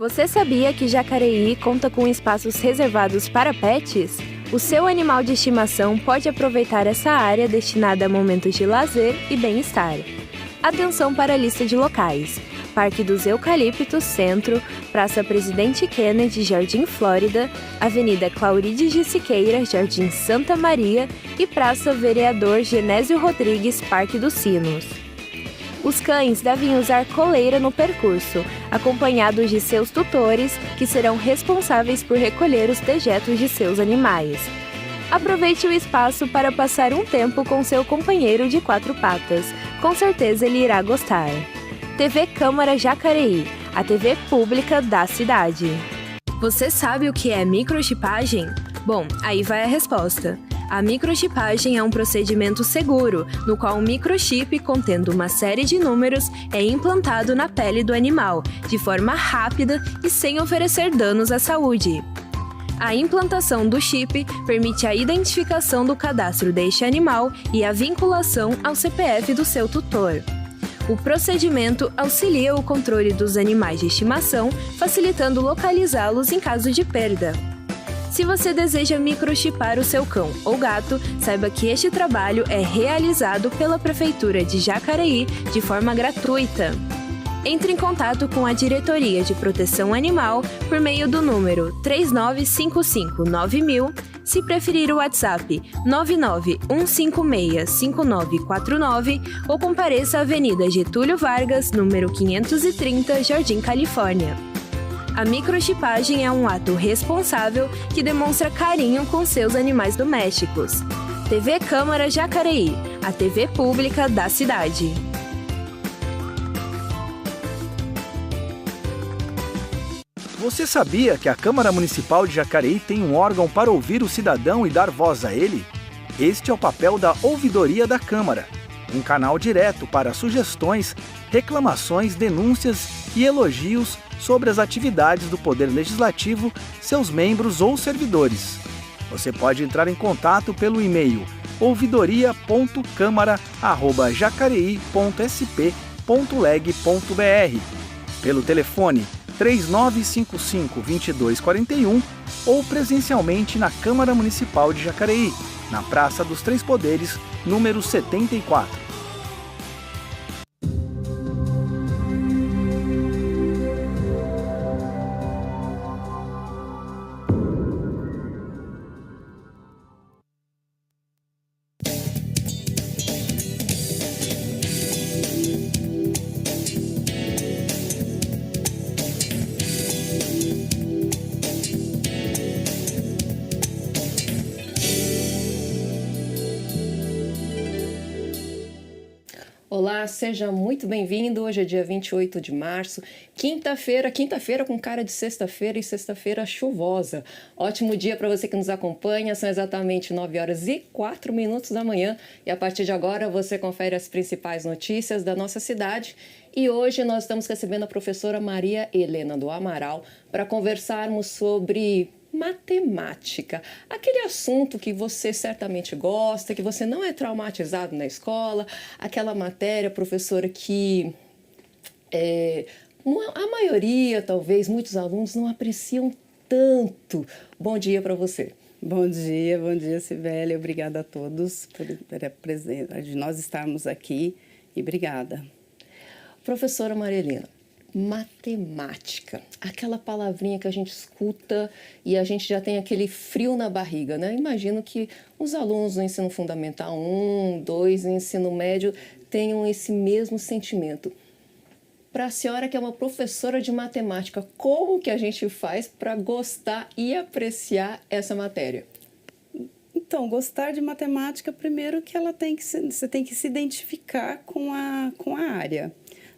Você sabia que Jacareí conta com espaços reservados para pets? O seu animal de estimação pode aproveitar essa área destinada a momentos de lazer e bem-estar. Atenção para a lista de locais: Parque dos Eucaliptos, Centro, Praça Presidente Kennedy, Jardim Flórida, Avenida Claurides de Siqueira, Jardim Santa Maria e Praça Vereador Genésio Rodrigues, Parque dos Sinos. Os cães devem usar coleira no percurso, acompanhados de seus tutores, que serão responsáveis por recolher os dejetos de seus animais. Aproveite o espaço para passar um tempo com seu companheiro de quatro patas. Com certeza ele irá gostar. TV Câmara Jacareí, a TV pública da cidade. Você sabe o que é microchipagem? Bom, aí vai a resposta. A microchipagem é um procedimento seguro, no qual um microchip contendo uma série de números é implantado na pele do animal, de forma rápida e sem oferecer danos à saúde. A implantação do chip permite a identificação do cadastro deste animal e a vinculação ao CPF do seu tutor. O procedimento auxilia o controle dos animais de estimação, facilitando localizá-los em caso de perda. Se você deseja microchipar o seu cão ou gato, saiba que este trabalho é realizado pela Prefeitura de Jacareí de forma gratuita. Entre em contato com a Diretoria de Proteção Animal por meio do número 39559000, se preferir o WhatsApp 991565949 ou compareça à Avenida Getúlio Vargas, número 530, Jardim Califórnia. A microchipagem é um ato responsável que demonstra carinho com seus animais domésticos. TV Câmara Jacareí, a TV pública da cidade. Você sabia que a Câmara Municipal de Jacareí tem um órgão para ouvir o cidadão e dar voz a ele? Este é o papel da Ouvidoria da Câmara, um canal direto para sugestões, reclamações, denúncias e elogios sobre as atividades do Poder Legislativo, seus membros ou servidores. Você pode entrar em contato pelo e-mail ouvidoria.câmara@jacareí.sp.leg.br, pelo telefone 3955-2241 ou presencialmente na Câmara Municipal de Jacareí, na Praça dos Três Poderes, número 74. Olá, seja muito bem-vindo. Hoje é dia 28 de março, quinta-feira com cara de sexta-feira e sexta-feira chuvosa. Ótimo dia para você que nos acompanha, são exatamente 9h04 da manhã e a partir de agora você confere as principais notícias da nossa cidade. E hoje nós estamos recebendo a professora Maria Helena do Amaral para conversarmos sobre matemática, aquele assunto que você certamente gosta, que você não é traumatizado na escola, aquela matéria, professora, que a maioria, talvez, muitos alunos não apreciam tanto. Bom dia para você. Bom dia, Cibele. Obrigada a todos por nós estarmos aqui e obrigada. Professora Maria Helena, matemática, aquela palavrinha que a gente escuta e a gente já tem aquele frio na barriga, né? Imagino que os alunos do ensino fundamental 1, 2 e ensino médio tenham esse mesmo sentimento. Para a senhora que é uma professora de matemática, como que a gente faz para gostar e apreciar essa matéria? Então, gostar de matemática, primeiro que você tem que se identificar com a área,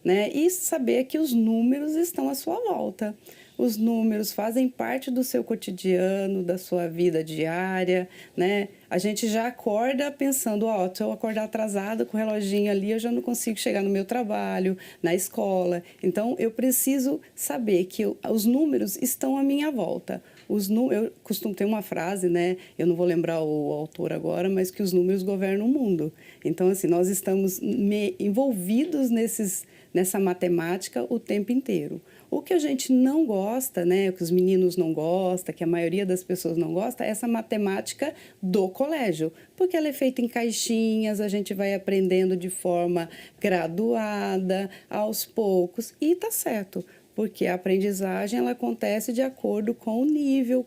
né? E saber que os números estão à sua volta. Os números fazem parte do seu cotidiano, da sua vida diária, né? A gente já acorda pensando, se eu acordar atrasada com o reloginho ali, eu já não consigo chegar no meu trabalho, na escola. Então, eu preciso saber que os números estão à minha volta. Eu costumo ter uma frase, né? Eu não vou lembrar o autor agora, mas que os números governam o mundo. Então, assim, nós estamos envolvidos nessa matemática o tempo inteiro. O que a gente não gosta, né, o que os meninos não gostam, que a maioria das pessoas não gosta, é essa matemática do colégio, porque ela é feita em caixinhas, a gente vai aprendendo de forma graduada, aos poucos, e tá certo. Porque a aprendizagem ela acontece de acordo com o nível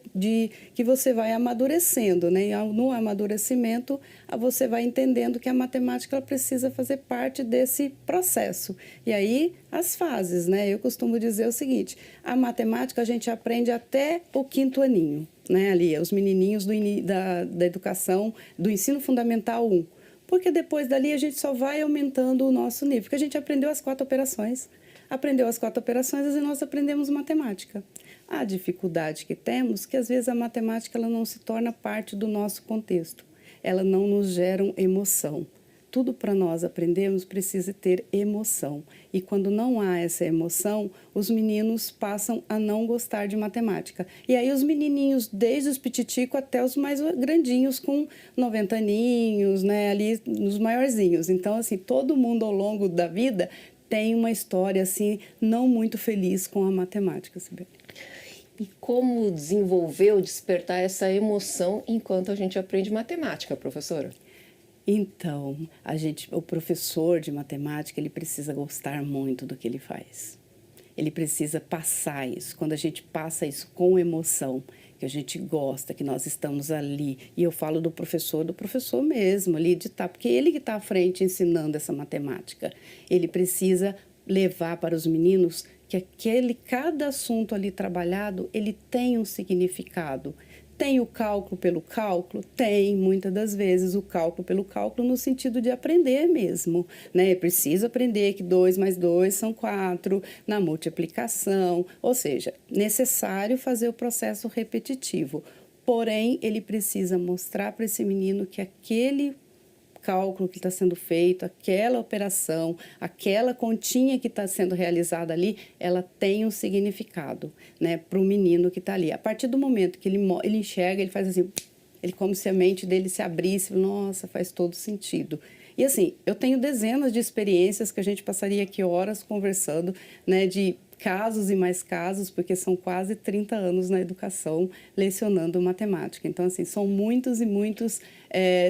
que você vai amadurecendo, né? E no amadurecimento, você vai entendendo que a matemática ela precisa fazer parte desse processo. E aí, as fases, né? Eu costumo dizer o seguinte, a matemática a gente aprende até o 5º aninho, né? Ali, os menininhos da educação, do ensino fundamental 1. Porque depois dali a gente só vai aumentando o nosso nível, porque a gente aprendeu as 4 operações. Aprendeu as 4 operações e nós aprendemos matemática. A dificuldade que temos é que, às vezes, a matemática ela não se torna parte do nosso contexto. Ela não nos gera emoção. Tudo para nós aprendermos precisa ter emoção. E quando não há essa emoção, os meninos passam a não gostar de matemática. E aí os menininhos, desde os pititicos até os mais grandinhos, com 90 aninhos, né, ali nos maiorzinhos. Então, assim, todo mundo ao longo da vida tem uma história, assim, não muito feliz com a matemática, Sibeli. E como desenvolver ou despertar essa emoção enquanto a gente aprende matemática, professora? Então, o professor de matemática, ele precisa gostar muito do que ele faz. Ele precisa passar isso. Quando a gente passa isso com emoção, que a gente gosta, que nós estamos ali. E eu falo do professor mesmo, ali de estar, porque ele que está à frente ensinando essa matemática. Ele precisa levar para os meninos que cada assunto ali trabalhado, ele tem um significado. Tem o cálculo pelo cálculo? Tem, muitas das vezes, o cálculo pelo cálculo no sentido de aprender mesmo, né? Precisa aprender que 2 mais 2 são 4, na multiplicação, ou seja, necessário fazer o processo repetitivo. Porém, ele precisa mostrar para esse menino que aquele cálculo que está sendo feito, aquela operação, aquela continha que está sendo realizada ali, ela tem um significado, né, para o menino que está ali. A partir do momento que ele enxerga, ele faz assim, ele como se a mente dele se abrisse, nossa, faz todo sentido. E assim, eu tenho dezenas de experiências que a gente passaria aqui horas conversando, né, de casos e mais casos, porque são quase 30 anos na educação lecionando matemática. Então, assim, são muitos e muitos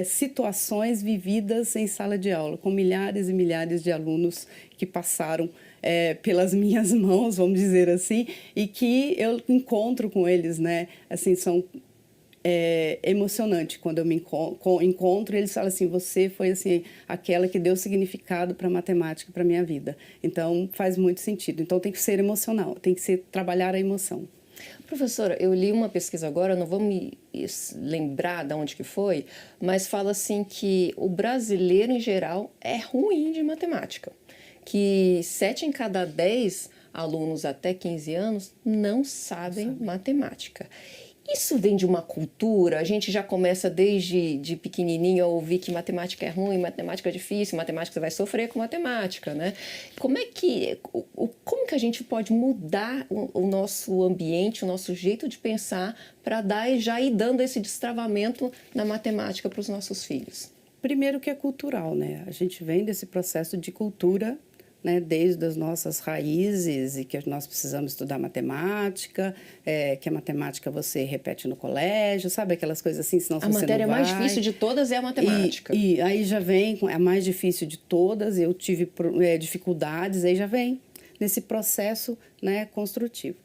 situações vividas em sala de aula, com milhares e milhares de alunos que passaram pelas minhas mãos, vamos dizer assim, e que eu encontro com eles, né? Assim, são emocionante quando eu me encontro e eles falam assim, você foi assim aquela que deu significado para a matemática, para a minha vida. Então, faz muito sentido. Então, tem que ser emocional, tem que trabalhar a emoção. Professora, eu li uma pesquisa agora, não vou me lembrar de onde que foi, mas fala assim que o brasileiro, em geral, é ruim de matemática. Que 7 em cada 10 alunos até 15 anos não sabem matemática. Isso vem de uma cultura, a gente já começa desde de pequenininho a ouvir que matemática é ruim, matemática é difícil, matemática você vai sofrer com matemática, né? Como que a gente pode mudar o nosso ambiente, o nosso jeito de pensar para já ir dando esse destravamento na matemática para os nossos filhos? Primeiro que é cultural, né? A gente vem desse processo de cultura, né, desde as nossas raízes e que nós precisamos estudar matemática, que a matemática você repete no colégio, sabe aquelas coisas assim, senão você não vai. A matéria mais difícil de todas é a matemática. E aí já vem, a mais difícil de todas, eu tive dificuldades, aí já vem nesse processo, né, construtivo.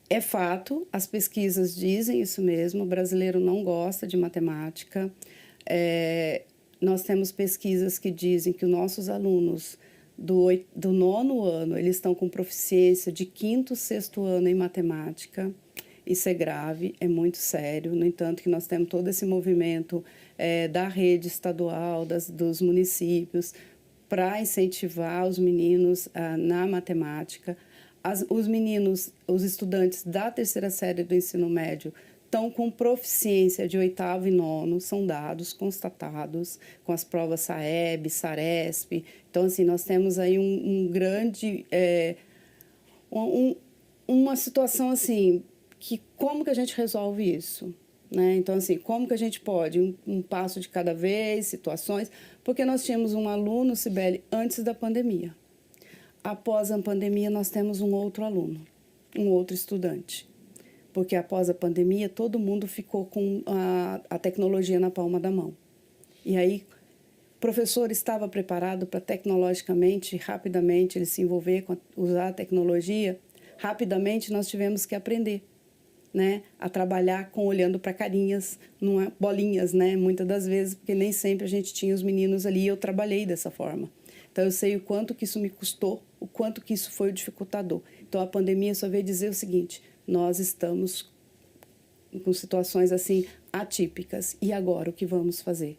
É fato, as pesquisas dizem isso mesmo, o brasileiro não gosta de matemática. Nós temos pesquisas que dizem que os nossos alunos do 9º ano, eles estão com proficiência de 5º, 6º ano em matemática. Isso é grave, é muito sério. No entanto, que nós temos todo esse movimento da rede estadual, dos municípios, para incentivar os meninos na matemática. Os meninos, os estudantes da 3ª série do ensino médio, estão com proficiência de 8º e 9º, são dados constatados com as provas SAEB, SARESP. Então, assim, nós temos aí uma situação, assim, que como que a gente resolve isso? Né? Então, assim, como que a gente pode? Um passo de cada vez, situações. Porque nós tínhamos um aluno, Cibele, antes da pandemia. Após a pandemia, nós temos um outro aluno, um outro estudante. Porque após a pandemia, todo mundo ficou com a tecnologia na palma da mão. E aí, o professor estava preparado para tecnologicamente, rapidamente, ele se envolver, usar a tecnologia. Rapidamente, nós tivemos que aprender, né, a trabalhar olhando para carinhas, bolinhas, né, muitas das vezes, porque nem sempre a gente tinha os meninos ali e eu trabalhei dessa forma. Então, eu sei o quanto que isso me custou, o quanto que isso foi o dificultador. Então, a pandemia só veio dizer o seguinte: nós estamos com situações assim atípicas, e agora o que vamos fazer?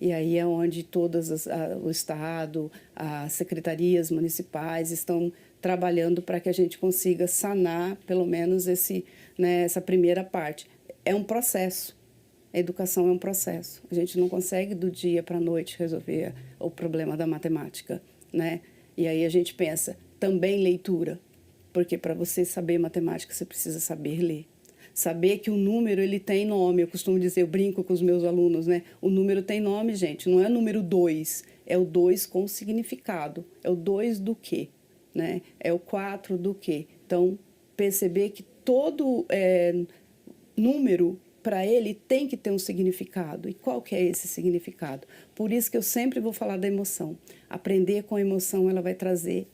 E aí é onde o Estado, as secretarias municipais estão trabalhando para que a gente consiga sanar, pelo menos, essa primeira parte. É um processo. A educação é um processo. A gente não consegue do dia para a noite resolver o problema da matemática, né? E aí a gente pensa, também leitura, porque para você saber matemática, você precisa saber ler. Saber que o número, ele tem nome. Eu costumo dizer, eu brinco com os meus alunos, né? O número tem nome, gente. Não é o número 2, é o 2 com significado. É o 2 do quê? Né? É o 4 do quê? Então, perceber que todo número, para ele, tem que ter um significado. E qual que é esse significado? Por isso que eu sempre vou falar da emoção. Aprender com a emoção, ela vai trazer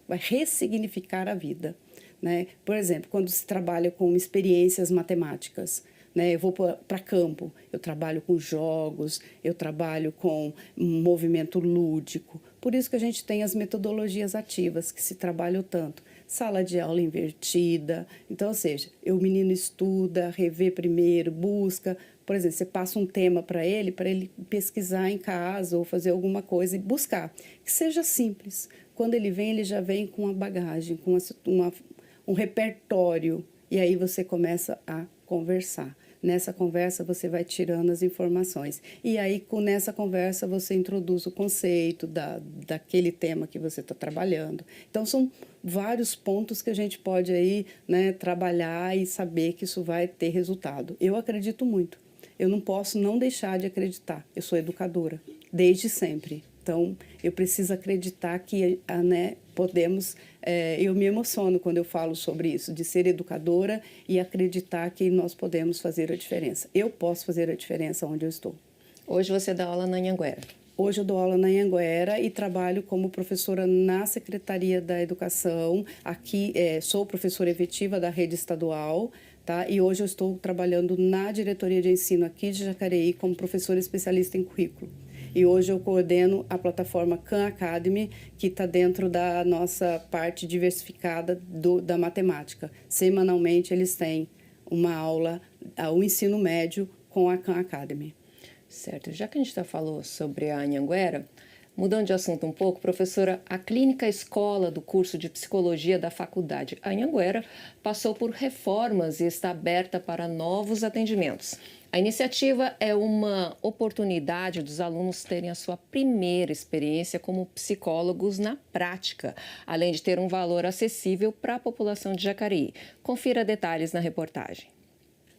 vai ressignificar a vida. Né? Por exemplo, quando se trabalha com experiências matemáticas, né? Eu vou para campo, eu trabalho com jogos, eu trabalho com movimento lúdico. Por isso que a gente tem as metodologias ativas que se trabalham tanto. Sala de aula invertida. Então, ou seja, o menino estuda, revê primeiro, busca. Por exemplo, você passa um tema para ele pesquisar em casa ou fazer alguma coisa e buscar. Que seja simples. Quando ele já vem com uma bagagem, com um repertório, e aí você começa a conversar. Nessa conversa, você vai tirando as informações. E aí, nessa conversa, você introduz o conceito daquele tema que você está trabalhando. Então, são vários pontos que a gente pode aí, né, trabalhar e saber que isso vai ter resultado. Eu acredito muito. Eu não posso não deixar de acreditar. Eu sou educadora, desde sempre. Então, eu preciso acreditar que, né, podemos... eu me emociono quando eu falo sobre isso, de ser educadora e acreditar que nós podemos fazer a diferença. Eu posso fazer a diferença onde eu estou. Hoje você dá aula na Anhanguera? Hoje eu dou aula na Anhanguera e trabalho como professora na Secretaria da Educação. Aqui sou professora efetiva da rede estadual, tá? E hoje eu estou trabalhando na diretoria de ensino aqui de Jacareí como professora especialista em currículo. E hoje eu coordeno a plataforma Khan Academy, que está dentro da nossa parte diversificada da matemática. Semanalmente eles têm uma aula, o ensino médio com a Khan Academy. Certo. Já que a gente falou sobre a Anhanguera, mudando de assunto um pouco, professora, a clínica escola do curso de psicologia da faculdade Anhanguera passou por reformas e está aberta para novos atendimentos. A iniciativa é uma oportunidade dos alunos terem a sua primeira experiência como psicólogos na prática, além de ter um valor acessível para a população de Jacareí. Confira detalhes na reportagem.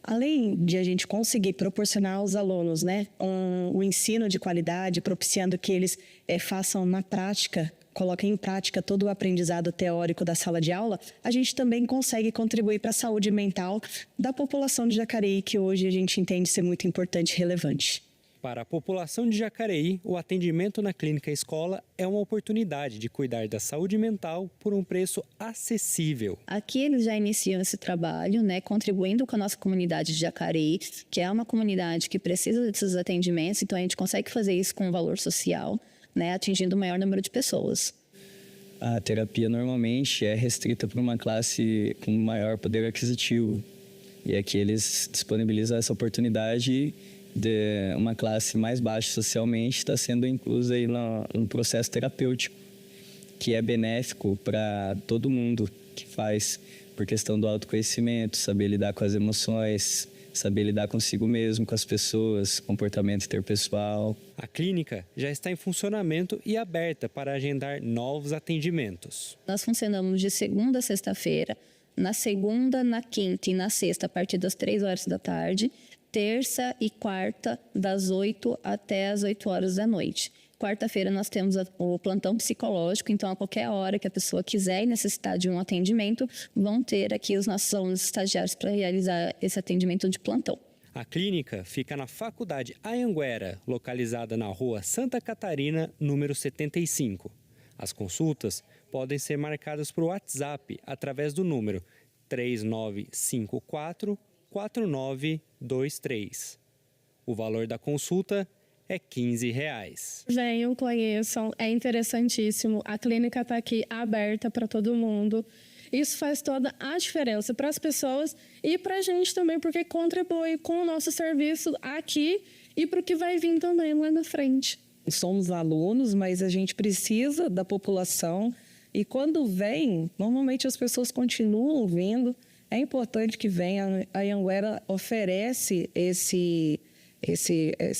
Além de a gente conseguir proporcionar aos alunos, né, um ensino de qualidade, propiciando que eles façam na prática, coloquem em prática todo o aprendizado teórico da sala de aula, a gente também consegue contribuir para a saúde mental da população de Jacareí, que hoje a gente entende ser muito importante e relevante. Para a população de Jacareí, o atendimento na clínica escola é uma oportunidade de cuidar da saúde mental por um preço acessível. Aqui eles já iniciam esse trabalho, né, contribuindo com a nossa comunidade de Jacareí, que é uma comunidade que precisa desses atendimentos, então a gente consegue fazer isso com um valor social, né, atingindo o maior número de pessoas. A terapia normalmente é restrita para uma classe com maior poder aquisitivo. E aqui eles disponibilizam essa oportunidade de uma classe mais baixa socialmente está sendo inclusa aí no processo terapêutico, que é benéfico para todo mundo que faz, por questão do autoconhecimento, saber lidar com as emoções, saber lidar consigo mesmo, com as pessoas, comportamento interpessoal. A clínica já está em funcionamento e aberta para agendar novos atendimentos. Nós funcionamos de segunda a sexta-feira, na segunda, na quinta e na sexta, a partir das 3 horas da tarde. Terça e quarta, das 8 até as 8 horas da noite. Quarta-feira nós temos o plantão psicológico, então a qualquer hora que a pessoa quiser e necessitar de um atendimento, vão ter aqui os nossos alunos estagiários para realizar esse atendimento de plantão. A clínica fica na Faculdade Anhanguera, localizada na Rua Santa Catarina, número 75. As consultas podem ser marcadas por WhatsApp através do número 3954 4923. O valor da consulta é R$15. Venham, conheçam, é interessantíssimo. A clínica está aqui aberta para todo mundo. Isso faz toda a diferença para as pessoas e para a gente também, porque contribui com o nosso serviço aqui e para o que vai vir também lá na frente. Somos alunos, mas a gente precisa da população e quando vem, normalmente as pessoas continuam vindo. É importante que venha. A Anhanguera oferece esse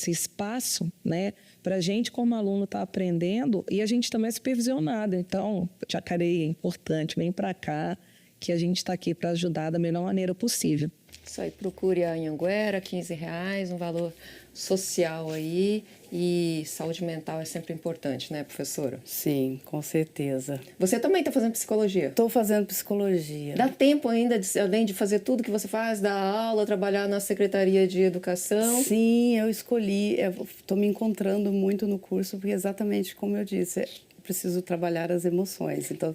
espaço, né, para a gente como aluno estar aprendendo e a gente também é supervisionado. Então, Jacareí é importante, vem para cá, que a gente está aqui para ajudar da melhor maneira possível. Isso aí, procure a Anhanguera, R$15, um valor social aí, e saúde mental é sempre importante, né, professora? Sim, com certeza. Você também está fazendo psicologia? Estou fazendo psicologia. Dá tempo ainda, além de fazer tudo que você faz, dar aula, trabalhar na Secretaria de Educação? Sim, eu escolhi, estou me encontrando muito no curso, porque exatamente como eu disse, eu preciso trabalhar as emoções, então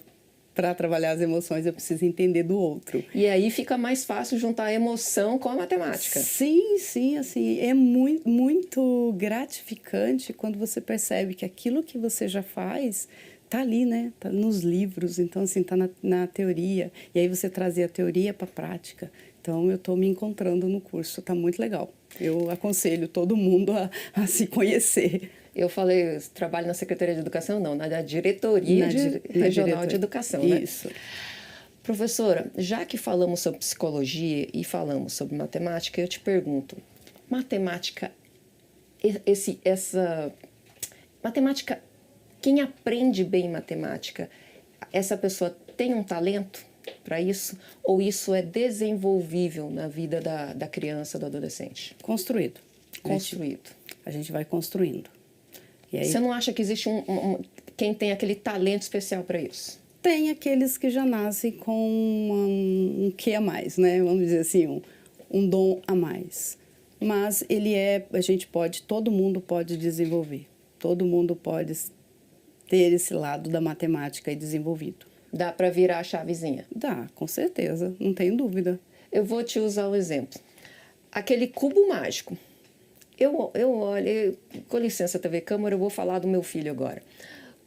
para trabalhar as emoções, eu preciso entender do outro. E aí fica mais fácil juntar a emoção com a matemática. Sim, sim, assim, é muito gratificante quando você percebe que aquilo que você já faz está ali, né? Está nos livros, então, assim, está na teoria. E aí você trazer a teoria para a prática. Então, eu estou me encontrando no curso, está muito legal. Eu aconselho todo mundo a se conhecer. Eu falei, trabalho na Secretaria de Educação, não, na Diretoria Regional de Educação, né? Isso. Professora, já que falamos sobre psicologia e falamos sobre matemática, eu te pergunto, matemática, matemática, quem aprende bem matemática, essa pessoa tem um talento para isso? Ou isso é desenvolvível na vida da criança, do adolescente? Construído. Construído. A gente vai construindo. E aí, você não acha que existe quem tem aquele talento especial para isso? Tem aqueles que já nascem com um quê a mais, né? Vamos dizer assim, um dom a mais. Mas todo mundo pode desenvolver. Todo mundo pode ter esse lado da matemática aí desenvolvido. Dá para virar a chavezinha? Dá, com certeza, não tenho dúvida. Eu vou te usar um exemplo. Aquele cubo mágico. Eu olho, com licença, TV Câmara, eu vou falar do meu filho agora.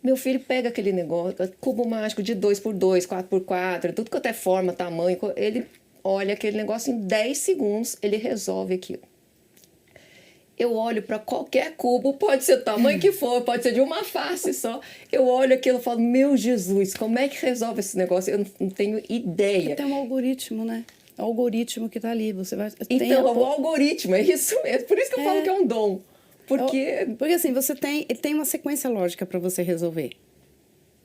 Meu filho pega aquele negócio, cubo mágico de 2x2, 4x4, tudo quanto é forma, tamanho, ele olha aquele negócio em 10 segundos, ele resolve aquilo. Eu olho para qualquer cubo, pode ser o tamanho que for, pode ser de uma face só. Eu olho aquilo e falo, meu Jesus, como é que resolve esse negócio? Eu não tenho ideia. Porque tem um algoritmo, né? O algoritmo que está ali, você vai... Então, o algoritmo, é isso mesmo. Por isso que eu falo que é um dom. Porque assim, tem uma sequência lógica para você resolver.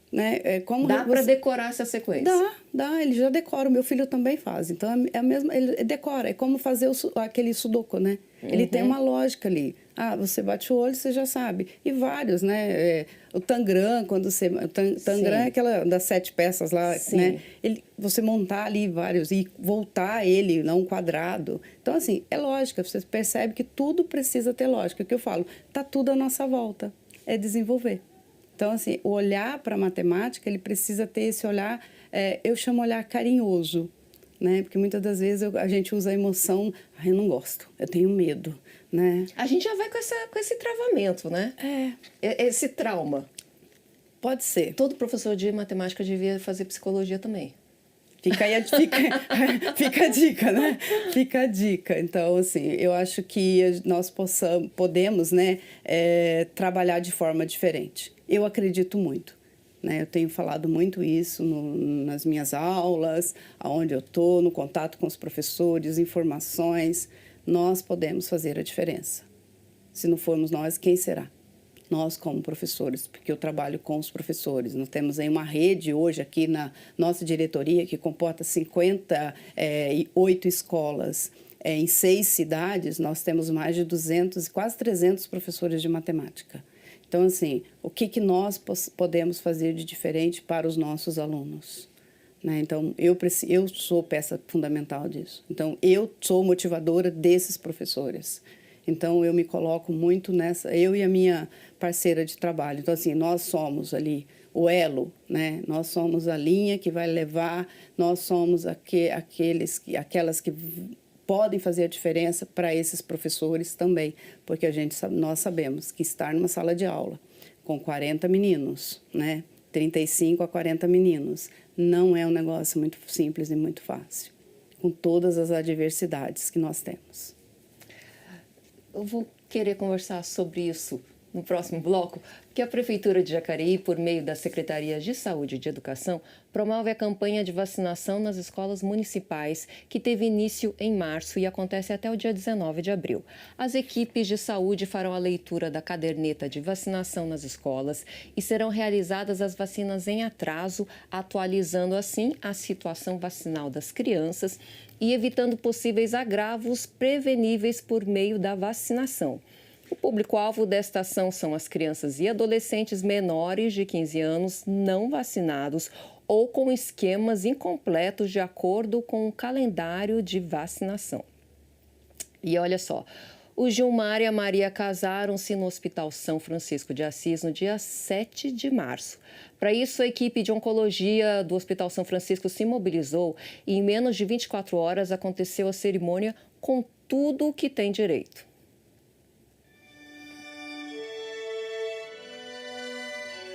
Né? Dá para decorar essa sequência? Dá, ele já decora. O meu filho também faz. Então, é a mesma, ele decora. É como fazer aquele sudoku, né? Ele tem uma lógica ali. Você bate o olho, você já sabe. E vários, né? O tangram, quando você... O tangram é aquela das 7 peças lá, sim, né? Você montar ali vários e voltar ele, não um quadrado. Então, assim, é lógica. Você percebe que tudo precisa ter lógica. É o que eu falo, tá tudo à nossa volta. É desenvolver. Então, assim, o olhar para a matemática, ele precisa ter esse olhar, eu chamo olhar carinhoso, né? Porque muitas das vezes a gente usa a emoção, eu não gosto, eu tenho medo, né? A gente já vai com esse travamento, né? Esse trauma. Pode ser. Todo professor de matemática devia fazer psicologia também. Fica aí fica a dica, né? Fica a dica. Então, assim, eu acho que nós podemos, né, trabalhar de forma diferente. Eu acredito muito, né? Eu tenho falado muito isso nas minhas aulas, aonde eu estou, no contato com os professores, informações. Nós podemos fazer a diferença. Se não formos nós, quem será? nós como professores, porque eu trabalho com os professores. Nós temos aí uma rede hoje aqui na nossa diretoria que comporta 58 escolas em 6 cidades. Nós temos mais de 200 e quase 300 professores de matemática. Então, assim, o que nós podemos fazer de diferente para os nossos alunos? Né? Então, eu sou peça fundamental disso. Então, eu sou motivadora desses professores. Então, eu me coloco muito nessa, eu e a minha parceira de trabalho. Então, assim, nós somos ali o elo, né? Nós somos a linha que vai levar, nós somos aquelas que podem fazer a diferença para esses professores também, porque nós sabemos que estar numa sala de aula com 40 meninos, né? 35 a 40 meninos, não é um negócio muito simples e muito fácil, com todas as adversidades que nós temos. Eu vou querer conversar sobre isso no próximo bloco, porque a Prefeitura de Jacareí, por meio das Secretarias de Saúde e de Educação, promove a campanha de vacinação nas escolas municipais, que teve início em março e acontece até o dia 19 de abril. As equipes de saúde farão a leitura da caderneta de vacinação nas escolas e serão realizadas as vacinas em atraso, atualizando assim a situação vacinal das crianças e evitando possíveis agravos preveníveis por meio da vacinação. O público-alvo desta ação são as crianças e adolescentes menores de 15 anos não vacinados ou com esquemas incompletos de acordo com o calendário de vacinação. E olha só, o Gilmar e a Maria casaram-se no Hospital São Francisco de Assis no dia 7 de março. Para isso, a equipe de oncologia do Hospital São Francisco se mobilizou e em menos de 24 horas aconteceu a cerimônia com tudo o que tem direito.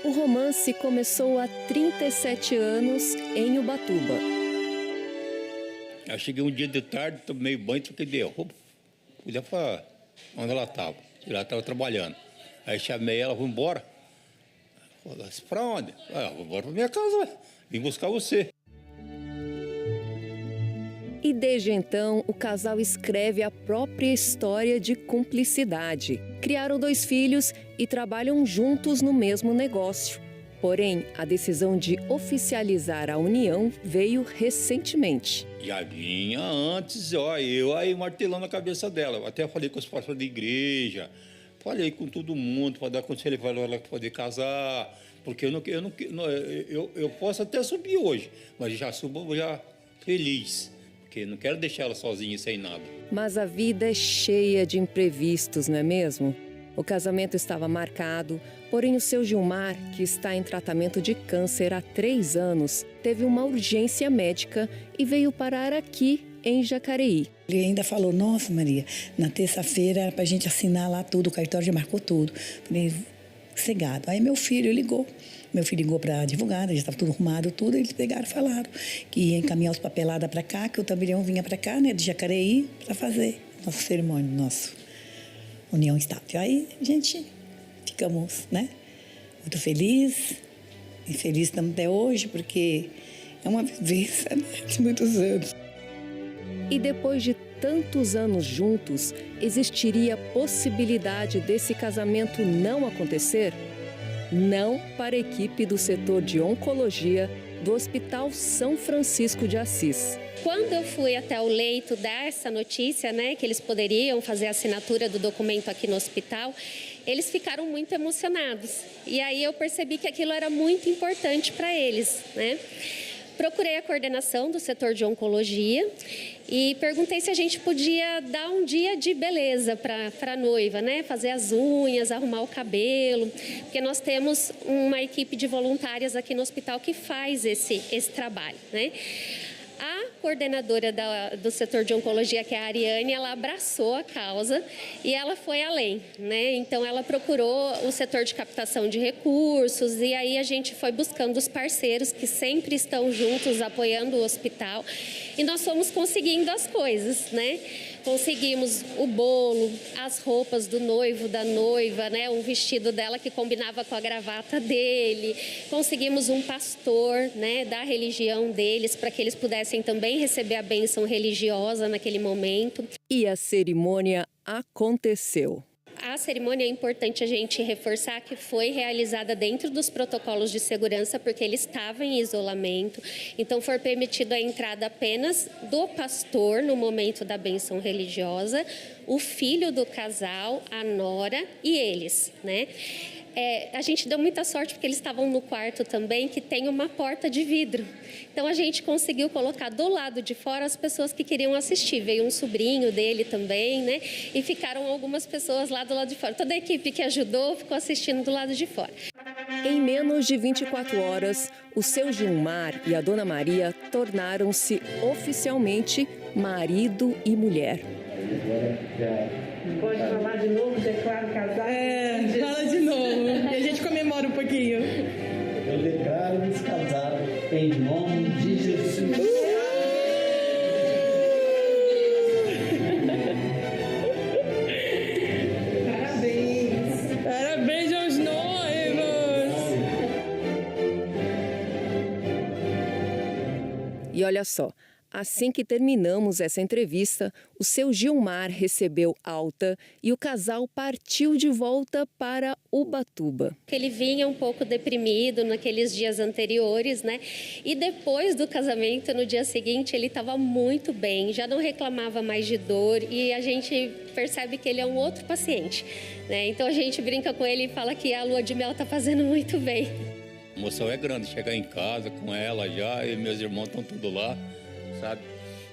O romance começou há 37 anos em Ubatuba. Eu cheguei um dia de tarde, tomei banho, troquei de roupa, fui lá para onde ela estava. Ela estava trabalhando. Aí chamei ela, vou embora. Falei, para onde? Vou embora para minha casa, ué. Vim buscar você. E desde então, o casal escreve a própria história de cumplicidade. Criaram 2 filhos e trabalham juntos no mesmo negócio. Porém, a decisão de oficializar a união veio recentemente. Já vinha antes, eu aí martelando a cabeça dela. Eu até falei com os pastores da igreja, falei com todo mundo para dar conselho para ela poder casar. Porque eu posso até subir hoje, mas já subo já feliz. Porque não quero deixar ela sozinha sem nada. Mas a vida é cheia de imprevistos, não é mesmo? O casamento estava marcado, porém o seu Gilmar, que está em tratamento de câncer há 3 anos, teve uma urgência médica e veio parar aqui, em Jacareí. Ele ainda falou, nossa Maria, na terça-feira era para a gente assinar lá tudo, o cartório já marcou tudo. Falei, cegado. Aí meu filho ligou para a advogada, já estava tudo arrumado, tudo. Eles pegaram e falaram que ia encaminhar os papeladas para cá, que o tabelião vinha para cá, né, de Jacareí, para fazer nossa cerimônia, nossa união estável. Aí a gente ficamos, né, muito felizes, e felizes estamos até hoje, porque é uma vivência, né, de muitos anos. E depois de tantos anos juntos, existiria possibilidade desse casamento não acontecer? Não para a equipe do setor de oncologia do Hospital São Francisco de Assis. Quando eu fui até o leito dar essa notícia, né, que eles poderiam fazer a assinatura do documento aqui no hospital, eles ficaram muito emocionados. E aí eu percebi que aquilo era muito importante para eles, né? Procurei a coordenação do setor de oncologia e perguntei se a gente podia dar um dia de beleza para a noiva, né? Fazer as unhas, arrumar o cabelo, porque nós temos uma equipe de voluntárias aqui no hospital que faz esse trabalho, né? A coordenadora do setor de oncologia, que é a Ariane, ela abraçou a causa e ela foi além, né? Então, ela procurou o setor de captação de recursos e aí a gente foi buscando os parceiros que sempre estão juntos, apoiando o hospital e nós fomos conseguindo as coisas, né? Conseguimos o bolo, as roupas do noivo, da noiva, né? Um vestido dela que combinava com a gravata dele. Conseguimos um pastor, né? Da religião deles, para que eles pudessem também receber a bênção religiosa naquele momento. E a cerimônia aconteceu. A cerimônia é importante a gente reforçar que foi realizada dentro dos protocolos de segurança, porque ele estava em isolamento. Então, foi permitido a entrada apenas do pastor no momento da bênção religiosa, o filho do casal, a nora e eles, né? A gente deu muita sorte porque eles estavam no quarto também, que tem uma porta de vidro. Então, a gente conseguiu colocar do lado de fora as pessoas que queriam assistir. Veio um sobrinho dele também, né? E ficaram algumas pessoas lá do lado de fora. Toda a equipe que ajudou ficou assistindo do lado de fora. Em menos de 24 horas, o seu Gilmar e a Dona Maria tornaram-se oficialmente marido e mulher. Pode falar de novo, declaro casado? Fala de novo. E a gente comemora um pouquinho. Eu declaro-nos casados em nome de Jesus. Parabéns. Parabéns aos noivos. E olha só, assim que terminamos essa entrevista, o seu Gilmar recebeu alta e o casal partiu de volta para Ubatuba. Ele vinha um pouco deprimido naqueles dias anteriores, né? E depois do casamento, no dia seguinte, ele estava muito bem, já não reclamava mais de dor e a gente percebe que ele é um outro paciente, né? Então a gente brinca com ele e fala que a lua de mel está fazendo muito bem. A emoção é grande, chegar em casa com ela já, e meus irmãos estão tudo lá, sabe?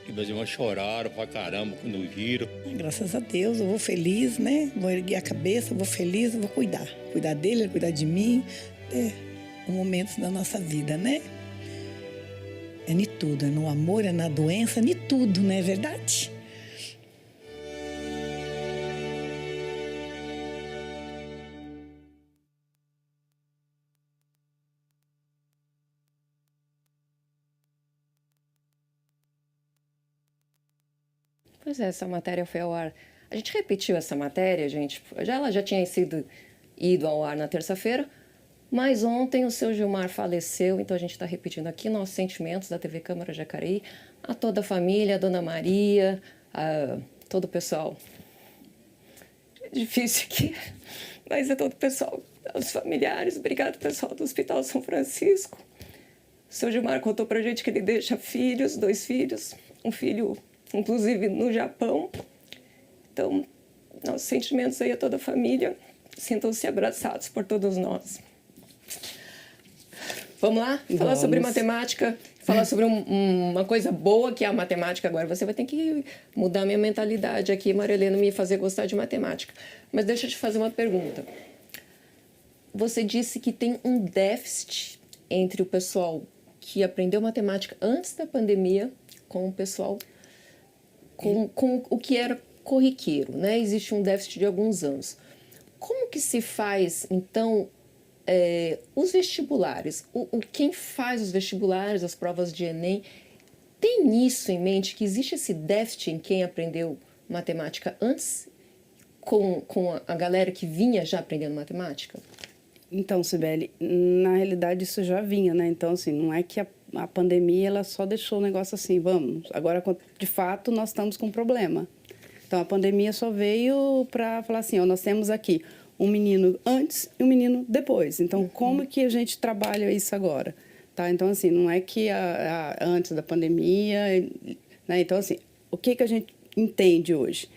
E meus irmãos choraram pra caramba quando viram. Graças a Deus, eu vou feliz, né? Vou erguer a cabeça, vou feliz, vou cuidar. Cuidar dele, cuidar de mim. É um momento da nossa vida, né? É em tudo, é no amor, é na doença, em tudo, não é verdade? Pois é, essa matéria foi ao ar. A gente repetiu essa matéria, gente. Ela já tinha ido ao ar na terça-feira, mas ontem o seu Gilmar faleceu, então a gente está repetindo aqui nossos sentimentos da TV Câmara Jacareí, a toda a família, a Dona Maria, a todo o pessoal. É difícil aqui, mas é todo o pessoal, os familiares. Obrigado, pessoal do Hospital São Francisco. O seu Gilmar contou pra gente que ele deixa filhos, 2 filhos, um filho inclusive no Japão. Então, nossos sentimentos aí a toda a família. Sintam-se abraçados por todos nós. Vamos lá? Falar sobre matemática, falar sobre uma coisa boa que é a matemática. Agora você vai ter que mudar minha mentalidade aqui, Maria Helena, me fazer gostar de matemática. Mas deixa eu te fazer uma pergunta. Você disse que tem um déficit entre o pessoal que aprendeu matemática antes da pandemia com o pessoal com o que era corriqueiro, né? Existe um déficit de alguns anos. Como que se faz, então, os vestibulares? Quem faz os vestibulares, as provas de Enem, tem isso em mente, que existe esse déficit em quem aprendeu matemática antes, com a galera que vinha já aprendendo matemática? Então, Cibele, na realidade isso já vinha, né? Então, assim, não é que a pandemia ela só deixou o negócio assim, vamos, agora de fato nós estamos com um problema. Então, a pandemia só veio para falar assim, ó, nós temos aqui um menino antes e um menino depois. Então, como que a gente trabalha isso agora? Tá? Então, assim, não é que antes da pandemia, né? Então, assim, o que a gente entende hoje?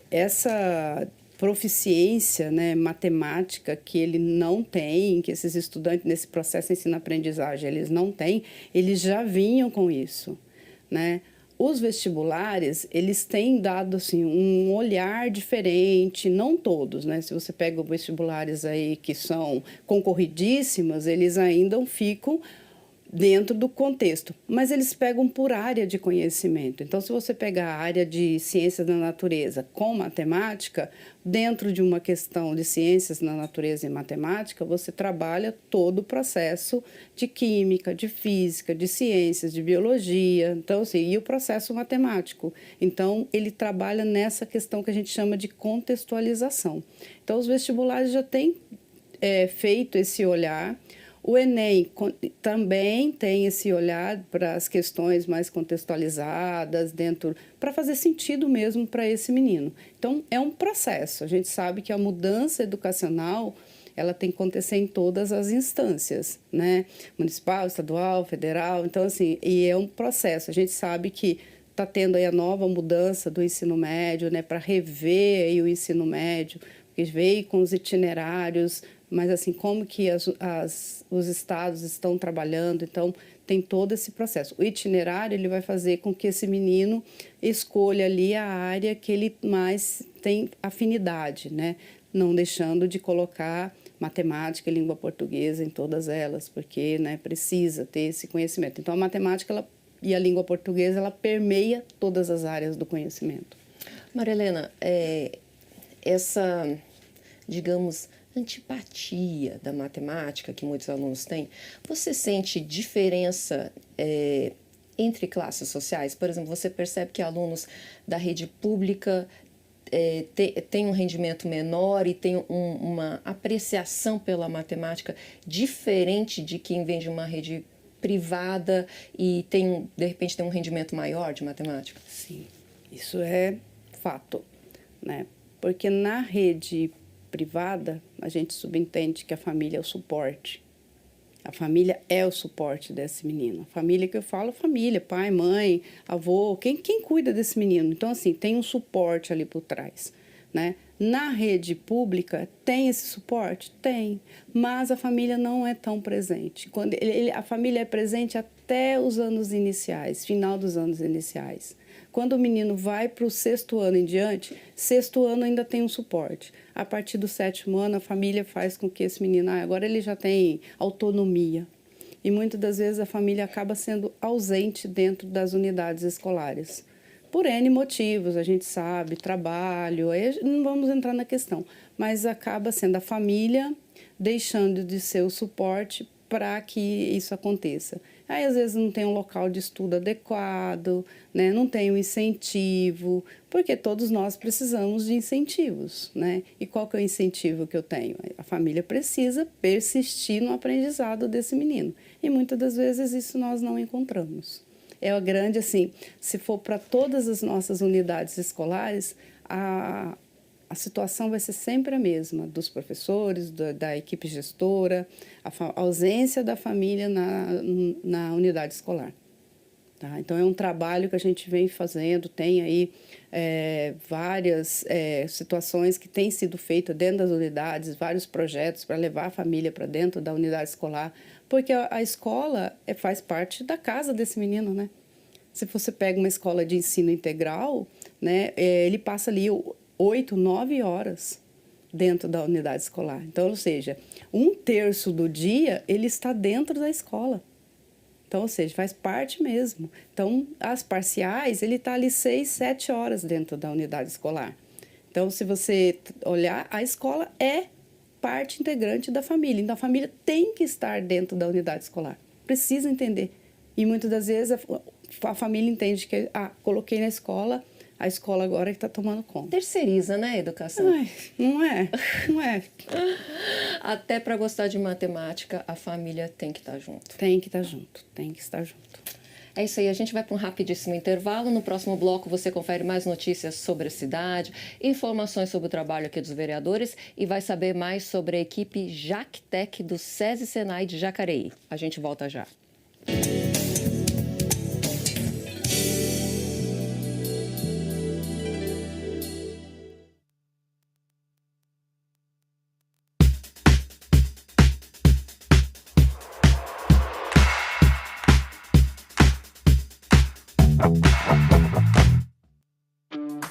Essa proficiência, né, matemática que ele não tem, que esses estudantes nesse processo de ensino-aprendizagem eles não têm, eles já vinham com isso, né? Os vestibulares, eles têm dado assim, um olhar diferente, não todos, né? Se você pega os vestibulares aí que são concorridíssimos, eles ainda ficam dentro do contexto, mas eles pegam por área de conhecimento. Então, se você pegar a área de ciências da natureza com matemática, dentro de uma questão de ciências da natureza e matemática, você trabalha todo o processo de química, de física, de ciências, de biologia, então, assim, e o processo matemático. Então, ele trabalha nessa questão que a gente chama de contextualização. Então, os vestibulares já têm feito esse olhar. O Enem também tem esse olhar para as questões mais contextualizadas para fazer sentido mesmo para esse menino. Então, é um processo. A gente sabe que a mudança educacional ela tem que acontecer em todas as instâncias, né? Municipal, estadual, federal. Então, assim, e é um processo. A gente sabe que está tendo aí a nova mudança do ensino médio, né? Para rever aí o ensino médio, porque veio com os itinerários, mas assim, como que os estados estão trabalhando, então tem todo esse processo. O itinerário ele vai fazer com que esse menino escolha ali a área que ele mais tem afinidade, né? Não deixando de colocar matemática e língua portuguesa em todas elas, porque, né, precisa ter esse conhecimento. Então, a matemática e a língua portuguesa, ela permeia todas as áreas do conhecimento. Maria Helena, essa, digamos, antipatia da matemática que muitos alunos têm, você sente diferença entre classes sociais? Por exemplo, você percebe que alunos da rede pública tem um rendimento menor e tem uma apreciação pela matemática diferente de quem vem de uma rede privada e de repente tem um rendimento maior de matemática? Sim, isso é fato, né? Porque na rede privada, a gente subentende que a família é o suporte. A família é o suporte desse menino. A família que eu falo, família, pai, mãe, avô, quem cuida desse menino. Então, assim, tem um suporte ali por trás, né? Na rede pública, tem esse suporte? Tem, mas a família não é tão presente. Quando a família é presente até os anos iniciais, final dos anos iniciais. Quando o menino vai para o 6º ano em diante, 6º ano ainda tem um suporte. A partir do 7º ano, a família faz com que esse menino, agora ele já tem autonomia. E muitas das vezes a família acaba sendo ausente dentro das unidades escolares. Por N motivos, a gente sabe, trabalho, aí não vamos entrar na questão. Mas acaba sendo a família deixando de ser o suporte para que isso aconteça. Aí, às vezes, não tem um local de estudo adequado, né? Não tem um incentivo, porque todos nós precisamos de incentivos, né? E qual que é o incentivo que eu tenho? A família precisa persistir no aprendizado desse menino. E muitas das vezes isso nós não encontramos. É a grande, assim, se for para todas as nossas unidades escolares, a situação vai ser sempre a mesma, dos professores, da equipe gestora, a ausência da família na unidade escolar. Tá? Então, é um trabalho que a gente vem fazendo, tem aí várias situações que têm sido feitas dentro das unidades, vários projetos para levar a família para dentro da unidade escolar, porque a escola faz parte da casa desse menino, né? Se você pega uma escola de ensino integral, né, ele passa ali 8, 9 horas dentro da unidade escolar. Então, ou seja, 1/3 do dia ele está dentro da escola. Então, ou seja, faz parte mesmo. Então, as parciais, ele está ali 6, 7 horas dentro da unidade escolar. Então, se você olhar, a escola é parte integrante da família. Então, a família tem que estar dentro da unidade escolar. Precisa entender. E muitas das vezes a família entende que, coloquei na escola, a escola agora é que está tomando conta. Terceiriza, né, a educação? Ai, não é. Até para gostar de matemática, a família tem que estar junto. Tem que estar junto. É isso aí, a gente vai para um rapidíssimo intervalo. No próximo bloco você confere mais notícias sobre a cidade, informações sobre o trabalho aqui dos vereadores e vai saber mais sobre a equipe JACTEC do SESI Senai de Jacareí. A gente volta já.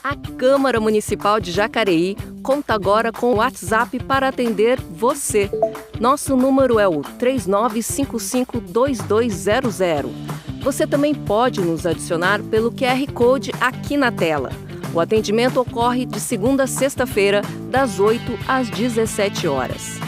A Câmara Municipal de Jacareí conta agora com o WhatsApp para atender você. Nosso número é o 39552200. Você também pode nos adicionar pelo QR Code aqui na tela. O atendimento ocorre de segunda a sexta-feira, das 8 às 17 horas.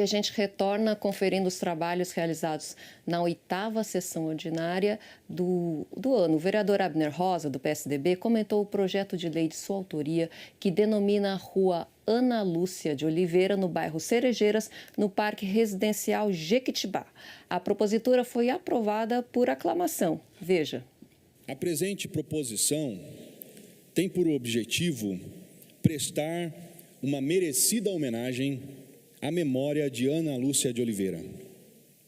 E a gente retorna conferindo os trabalhos realizados na 8ª sessão ordinária do ano. O vereador Abner Rosa, do PSDB, comentou o projeto de lei de sua autoria que denomina a rua Ana Lúcia de Oliveira, no bairro Cerejeiras, no Parque Residencial Jequitibá. A propositura foi aprovada por aclamação. Veja. A presente proposição tem por objetivo prestar uma merecida homenagem à memória de Ana Lúcia de Oliveira,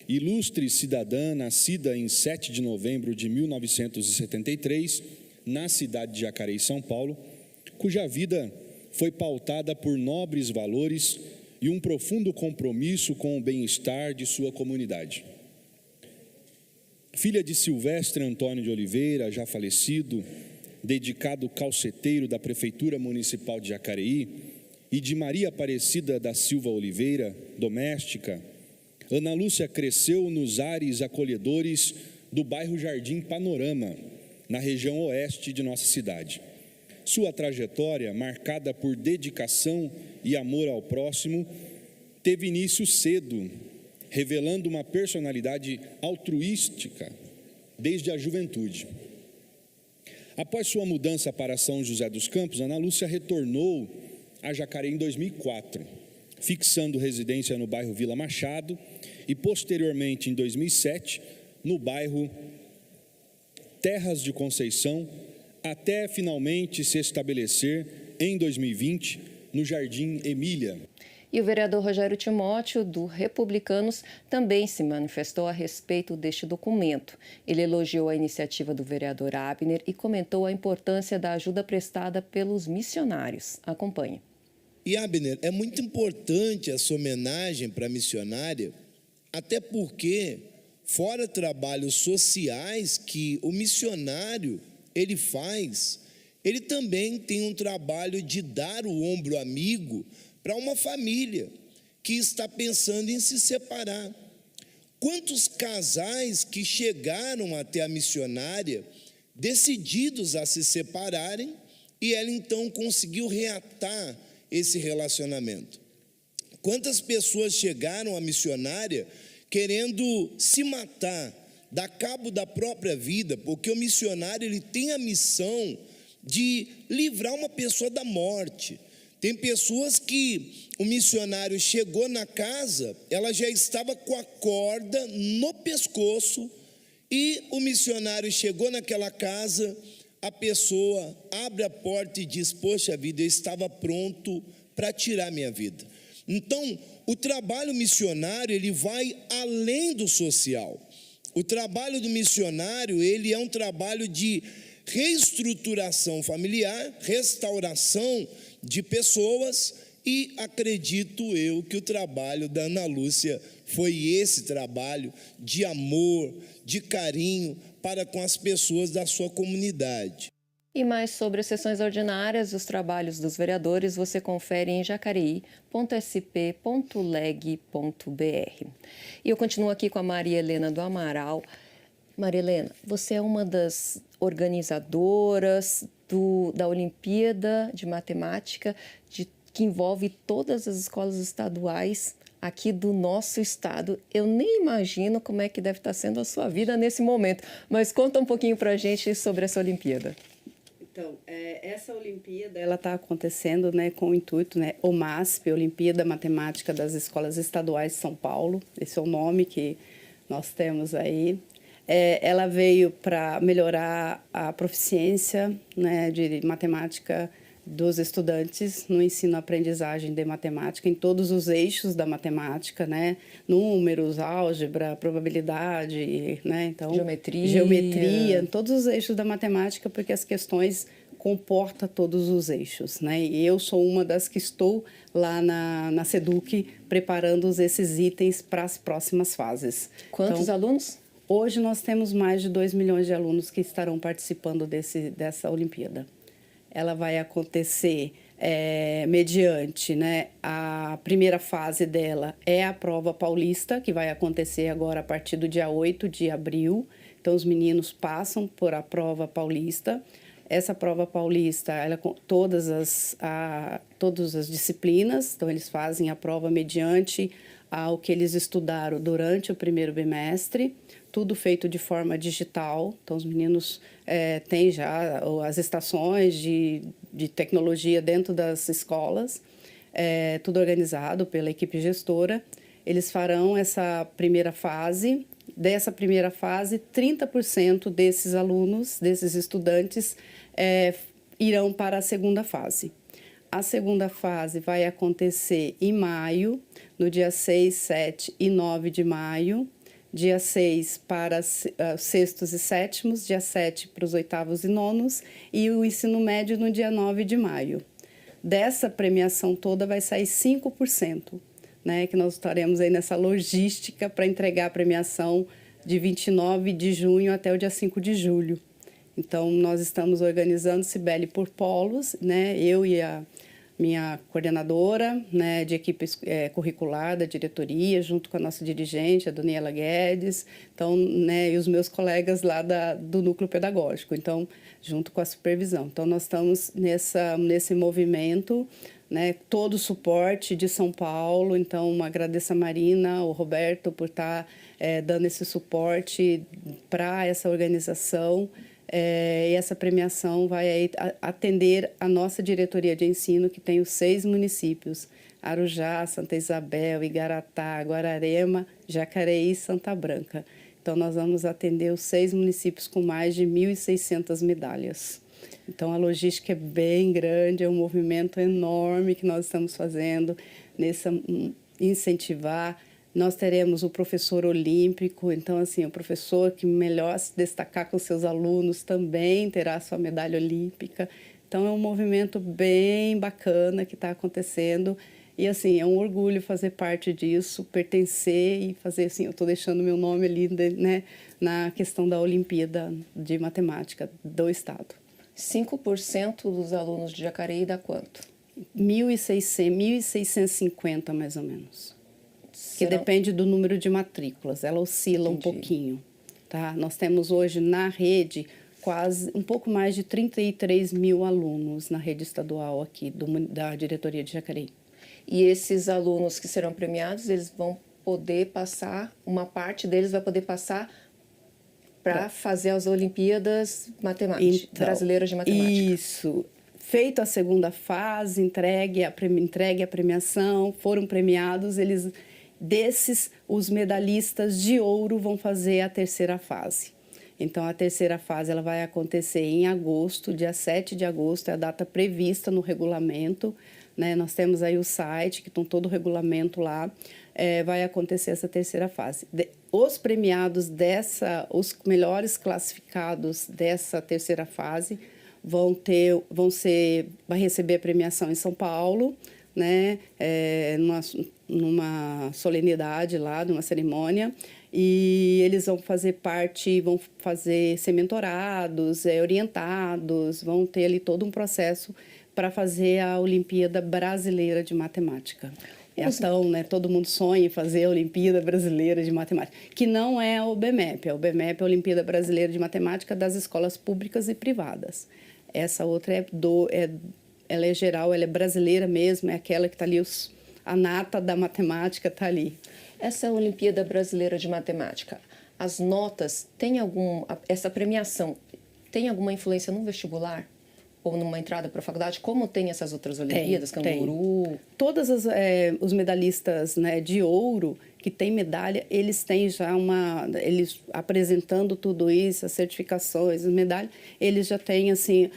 ilustre cidadã nascida em 7 de novembro de 1973, na cidade de Jacareí, São Paulo, cuja vida foi pautada por nobres valores e um profundo compromisso com o bem-estar de sua comunidade. Filha de Silvestre Antônio de Oliveira, já falecido, dedicado calceteiro da Prefeitura Municipal de Jacareí, e de Maria Aparecida da Silva Oliveira, doméstica, Ana Lúcia cresceu nos ares acolhedores do bairro Jardim Panorama, na região oeste de nossa cidade. Sua trajetória, marcada por dedicação e amor ao próximo, teve início cedo, revelando uma personalidade altruística desde a juventude. Após sua mudança para São José dos Campos, Ana Lúcia retornou a Jacareí em 2004, fixando residência no bairro Vila Machado e, posteriormente, em 2007, no bairro Terras de Conceição, até finalmente se estabelecer em 2020 no Jardim Emília. E o vereador Rogério Timóteo, do Republicanos, também se manifestou a respeito deste documento. Ele elogiou a iniciativa do vereador Abner e comentou a importância da ajuda prestada pelos missionários. Acompanhe. E, Abner, é muito importante essa homenagem para a missionária, até porque, fora trabalhos sociais que o missionário ele faz, ele também tem um trabalho de dar o ombro amigo para uma família que está pensando em se separar. Quantos casais que chegaram até a missionária decididos a se separarem e ela então conseguiu reatar esse relacionamento? Quantas pessoas chegaram à missionária querendo se matar, dar cabo da própria vida, porque o missionário ele tem a missão de livrar uma pessoa da morte. Tem pessoas que o missionário chegou na casa, ela já estava com a corda no pescoço, e o missionário chegou naquela casa, a pessoa abre a porta e diz: poxa vida, eu estava pronto para tirar minha vida. Então, o trabalho missionário, ele vai além do social. O trabalho do missionário, ele é um trabalho de reestruturação familiar, restauração de pessoas, e acredito eu que o trabalho da Ana Lúcia foi esse trabalho de amor, de carinho para com as pessoas da sua comunidade. E mais sobre as sessões ordinárias, os trabalhos dos vereadores, você confere em jacareí.sp.leg.br. E eu continuo aqui com a Maria Helena do Amaral. Maria Helena, você é uma das organizadoras da Olimpíada de Matemática, que envolve todas as escolas estaduais aqui do nosso estado. Eu nem imagino como é que deve estar sendo a sua vida nesse momento, mas conta um pouquinho para a gente sobre essa Olimpíada. Então, essa Olimpíada, ela está acontecendo, né, com o intuito, né, OMASP, Olimpíada Matemática das Escolas Estaduais de São Paulo, esse é o nome que nós temos aí. Ela veio para melhorar a proficiência, né, de matemática dos estudantes no ensino-aprendizagem de matemática, em todos os eixos da matemática, né? Números, álgebra, probabilidade, né? Então, geometria, todos os eixos da matemática, porque as questões comportam todos os eixos, né? E eu sou uma das que estou lá na SEDUC preparando esses itens para as próximas fases. Quantos alunos? Hoje nós temos mais de 2 milhões de alunos que estarão participando dessa Olimpíada. Ela vai acontecer mediante, né, a primeira fase dela é a prova paulista, que vai acontecer agora a partir do dia 8 de abril. Então, os meninos passam por a prova paulista. Essa prova paulista, ela com todas as disciplinas, então eles fazem a prova mediante ao que eles estudaram durante o primeiro bimestre, tudo feito de forma digital. Então, os meninos têm já as estações de tecnologia dentro das escolas, tudo organizado pela equipe gestora. Eles farão essa primeira fase. Dessa primeira fase, 30% desses alunos, desses estudantes, irão para a segunda fase. A segunda fase vai acontecer em maio, no dia 6, 7 e 9 de maio. Dia 6 para sextos e sétimos, dia 7 para os oitavos e nonos e o ensino médio no dia 9 de maio. Dessa premiação toda vai sair 5%, né, que nós estaremos aí nessa logística para entregar a premiação de 29 de junho até o dia 5 de julho. Então, nós estamos organizando, Cibele, por polos, né, eu e a minha coordenadora, né, de equipe curricular da diretoria, junto com a nossa dirigente, a Daniela Guedes, então, né, e os meus colegas lá do núcleo pedagógico, então, junto com a supervisão. Então, nós estamos nesse movimento, né, todo o suporte de São Paulo, então, agradeço a Marina, o Roberto, por estar dando esse suporte para essa organização. E essa premiação vai aí atender a nossa diretoria de ensino, que tem os 6 municípios: Arujá, Santa Isabel, Igaratá, Guararema, Jacareí e Santa Branca. Então, nós vamos atender os 6 municípios com mais de 1.600 medalhas. Então, a logística é bem grande, é um movimento enorme que nós estamos fazendo nesse incentivar. Nós teremos o professor olímpico, então, assim, o professor que melhor se destacar com seus alunos também terá sua medalha olímpica. Então, é um movimento bem bacana que está acontecendo. E, assim, é um orgulho fazer parte disso, pertencer e fazer, assim, eu estou deixando meu nome ali, né, na questão da Olimpíada de Matemática do Estado. 5% dos alunos de Jacareí dá quanto? 1.650, mais ou menos. Que depende do número de matrículas, ela oscila um pouquinho, tá? Nós temos hoje na rede quase um pouco mais de 33 mil alunos na rede estadual aqui da diretoria de Jacareí. E esses alunos que serão premiados, eles vão poder passar, uma parte deles vai poder passar para fazer as Olimpíadas brasileiras de matemática. Isso. Feita a segunda fase, entregue a premiação, foram premiados, os medalhistas de ouro vão fazer a terceira fase. Então, a terceira fase ela vai acontecer em agosto, dia 7 de agosto, é a data prevista no regulamento, né? Nós temos aí o site, que tem todo o regulamento lá, vai acontecer essa terceira fase. Os premiados os melhores classificados dessa terceira fase vai receber a premiação em São Paulo, né, numa solenidade lá, numa cerimônia, e eles vão ser mentorados, orientados, vão ter ali todo um processo para fazer a Olimpíada Brasileira de Matemática. Então, né, todo mundo sonha em fazer a Olimpíada Brasileira de Matemática, que não é a OBMEP. A OBMEP é a Olimpíada Brasileira de Matemática das escolas públicas e privadas. Essa outra ela é geral, ela é brasileira mesmo, é aquela que está ali, a nata da matemática está ali. Essa Olimpíada Brasileira de Matemática, as notas, essa premiação tem alguma influência no vestibular? Ou numa entrada para a faculdade, como tem essas outras Olimpíadas, Canguru? Todos os medalhistas, né, de ouro que têm medalha, eles têm já eles apresentando tudo isso, as certificações, as medalhas, eles já têm, assim,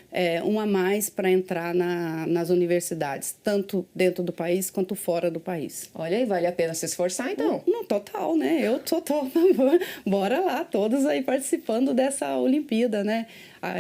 uma a mais para entrar nas universidades, tanto dentro do país quanto fora do país. Olha aí, vale a pena se esforçar, então? Total, né? Eu total, bora lá, todos aí participando dessa Olimpíada, né?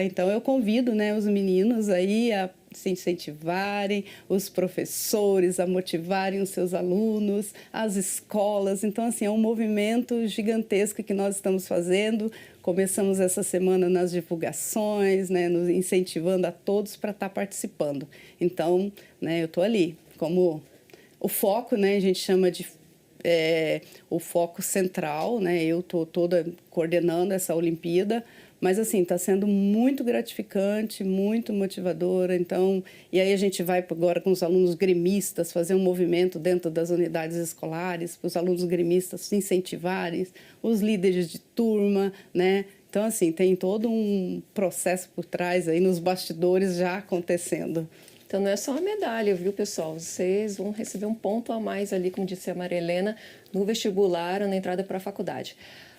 Então, eu convido, né, os meninos aí a se incentivarem, os professores a motivarem os seus alunos, as escolas. Então, assim, é um movimento gigantesco que nós estamos fazendo. Começamos essa semana nas divulgações, né, nos incentivando a todos para estar participando. Então, né, eu estou ali, como o foco, né, a gente chama de o foco central, né? Eu estou toda coordenando essa Olimpíada, mas assim, está sendo muito gratificante, muito motivadora. Então, e aí a gente vai agora com os alunos gremistas fazer um movimento dentro das unidades escolares, para os alunos gremistas se incentivarem, os líderes de turma, né? Então, assim, tem todo um processo por trás aí nos bastidores já acontecendo. Então, não é só uma medalha, viu, pessoal? Vocês vão receber um ponto a mais ali, como disse a Maria Helena, no vestibular ou na entrada para a faculdade.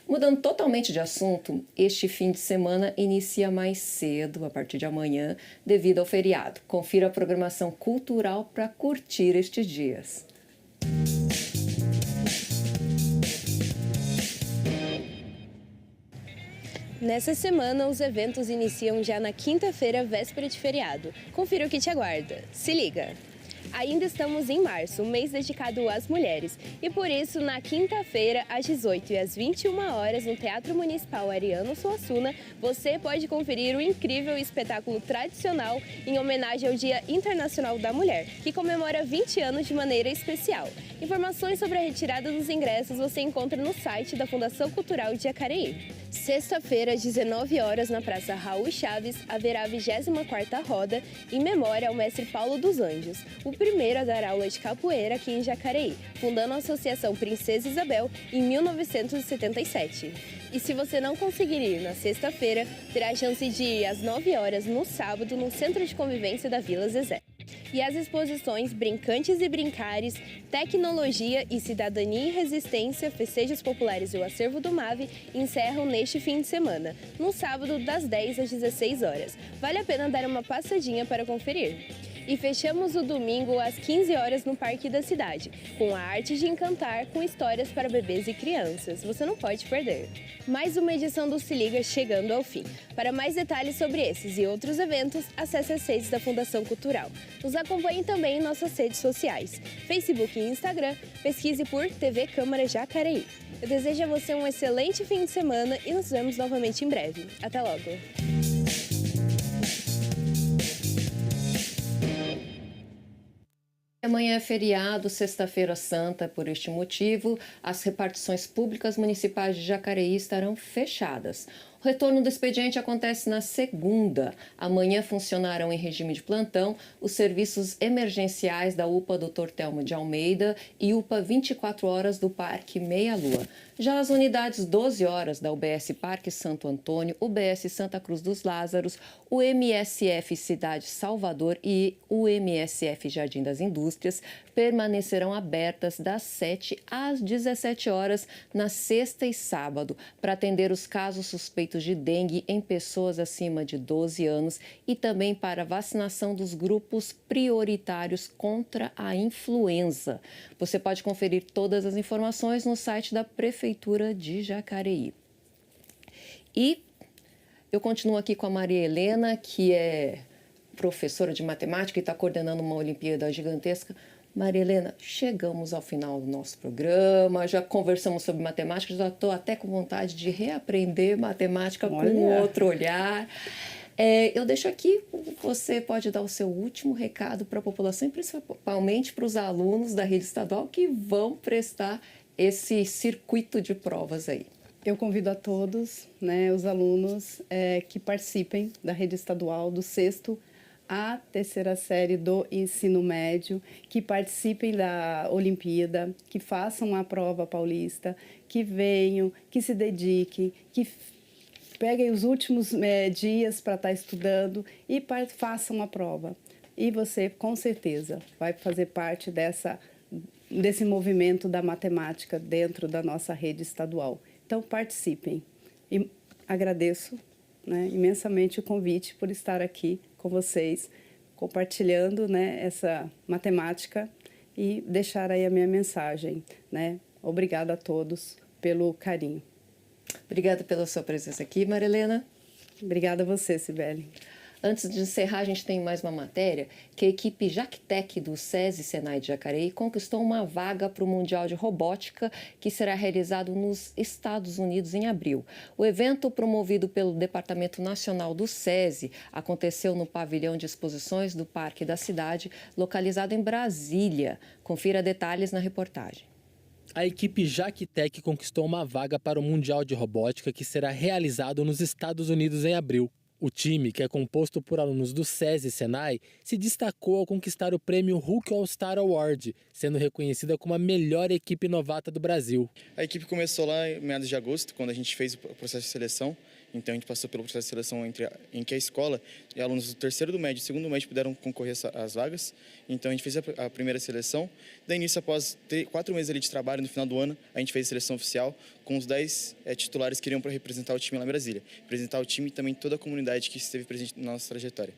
Mudando totalmente de assunto, este fim de semana inicia mais cedo, a partir de amanhã, devido ao feriado. Confira a programação cultural para curtir estes dias. Nessa semana, os eventos iniciam já na quinta-feira, véspera de feriado. Confira o que te aguarda. Se liga! Ainda estamos em março, um mês dedicado às mulheres. E por isso, na quinta-feira, às 18h e às 21 horas, no Teatro Municipal Ariano Suassuna, você pode conferir o incrível espetáculo tradicional em homenagem ao Dia Internacional da Mulher, que comemora 20 anos de maneira especial. Informações sobre a retirada dos ingressos você encontra no site da Fundação Cultural de Jacareí. Sexta-feira, às 19 horas, na Praça Raul Chaves, haverá a 24ª roda em memória ao mestre Paulo dos Anjos, o primeiro a dar aula de capoeira aqui em Jacareí, fundando a Associação Princesa Isabel em 1977. E se você não conseguir ir na sexta-feira, terá a chance de ir às 9 horas no sábado no Centro de Convivência da Vila Zezé. E as exposições Brincantes e Brincares, Tecnologia e Cidadania e Resistência, Festejos Populares e o Acervo do MAVE encerram neste fim de semana, no sábado das 10 às 16 horas. Vale a pena dar uma passadinha para conferir. E fechamos o domingo às 15 horas no Parque da Cidade, com a arte de encantar com histórias para bebês e crianças. Você não pode perder. Mais uma edição do Se Liga chegando ao fim. Para mais detalhes sobre esses e outros eventos, acesse as redes da Fundação Cultural. Nos acompanhe também em nossas redes sociais, Facebook e Instagram. Pesquise por TV Câmara Jacareí. Eu desejo a você um excelente fim de semana e nos vemos novamente em breve. Até logo! Amanhã é feriado, sexta-feira santa. Por este motivo, as repartições públicas municipais de Jacareí estarão fechadas. O retorno do expediente acontece na segunda. Amanhã funcionarão em regime de plantão os serviços emergenciais da UPA Dr. Telmo de Almeida e UPA 24 horas do Parque Meia Lua. Já as unidades 12 horas da UBS Parque Santo Antônio, UBS Santa Cruz dos Lázaros, o MSF Cidade Salvador e o MSF Jardim das Indústrias permanecerão abertas das 7 às 17 horas na sexta e sábado para atender os casos suspeitos de dengue em pessoas acima de 12 anos e também para vacinação dos grupos prioritários contra a influenza. Você pode conferir todas as informações no site da Prefeitura de Jacareí. E eu continuo aqui com a Maria Helena, que é professora de matemática e está coordenando uma Olimpíada gigantesca. Maria Helena, chegamos ao final do nosso programa, já conversamos sobre matemática, já estou até com vontade de reaprender matemática com outro olhar. Eu deixo aqui, você pode dar o seu último recado para a população, e principalmente para os alunos da rede estadual que vão prestar esse circuito de provas aí. Eu convido a todos, né, os alunos que participem da rede estadual do 6º à 3ª série do ensino médio, que participem da Olimpíada, que façam a prova paulista, que venham, que se dediquem, que peguem os últimos dias para estar estudando e façam a prova. E você, com certeza, vai fazer parte desse movimento da matemática dentro da nossa rede estadual. Então, participem. E agradeço, né, imensamente o convite por estar aqui com vocês, compartilhando, né, essa matemática e deixar aí a minha mensagem, né? Obrigada a todos pelo carinho. Obrigada pela sua presença aqui, Maria Helena. Obrigada a você, Cibele. Antes de encerrar, a gente tem mais uma matéria que a equipe Jactec do SESI Senai de Jacareí conquistou uma vaga para o Mundial de Robótica que será realizado nos Estados Unidos em abril. O evento, promovido pelo Departamento Nacional do SESI, aconteceu no pavilhão de exposições do Parque da Cidade, localizado em Brasília. Confira detalhes na reportagem. A equipe Jactech conquistou uma vaga para o Mundial de Robótica que será realizado nos Estados Unidos em abril. O time, que é composto por alunos do SESI e Senai, se destacou ao conquistar o prêmio Hulk All-Star Award, sendo reconhecida como a melhor equipe novata do Brasil. A equipe começou lá em meados de agosto, quando a gente fez o processo de seleção. Então, a gente passou pelo processo de seleção em que a escola e alunos do terceiro do médio e segundo do médio puderam concorrer às vagas. Então, a gente fez a primeira seleção. Daí, início, após 4 meses ali de trabalho, no final do ano, a gente fez a seleção oficial com os 10 titulares que iriam para representar o time lá em Brasília. Representar o time e também toda a comunidade que esteve presente na nossa trajetória.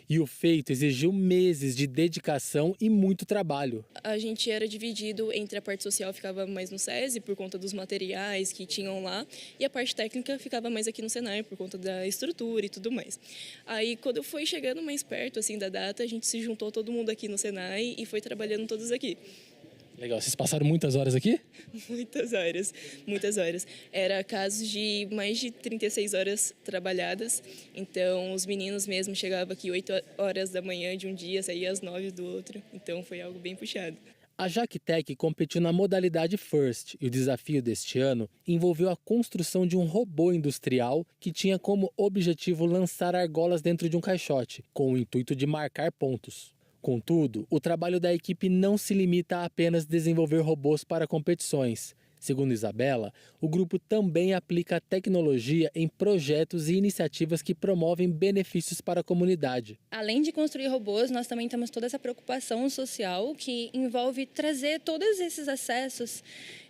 E o feito exigiu meses de dedicação e muito trabalho. A gente era dividido entre a parte social, ficava mais no SESI, por conta dos materiais que tinham lá, e a parte técnica ficava mais aqui no Senai, por conta da estrutura e tudo mais. Aí, quando foi chegando mais perto assim da data, a gente se juntou todo mundo aqui no Senai e foi trabalhando todos aqui. Legal, vocês passaram muitas horas aqui? Muitas horas, muitas horas. Era casos de mais de 36 horas trabalhadas, então os meninos mesmo chegavam aqui 8 horas da manhã de um dia, saía às 9 do outro, então foi algo bem puxado. A Jactech competiu na modalidade First e o desafio deste ano envolveu a construção de um robô industrial que tinha como objetivo lançar argolas dentro de um caixote, com o intuito de marcar pontos. Contudo, o trabalho da equipe não se limita a apenas desenvolver robôs para competições. Segundo Isabela, o grupo também aplica a tecnologia em projetos e iniciativas que promovem benefícios para a comunidade. Além de construir robôs, nós também temos toda essa preocupação social que envolve trazer todos esses acessos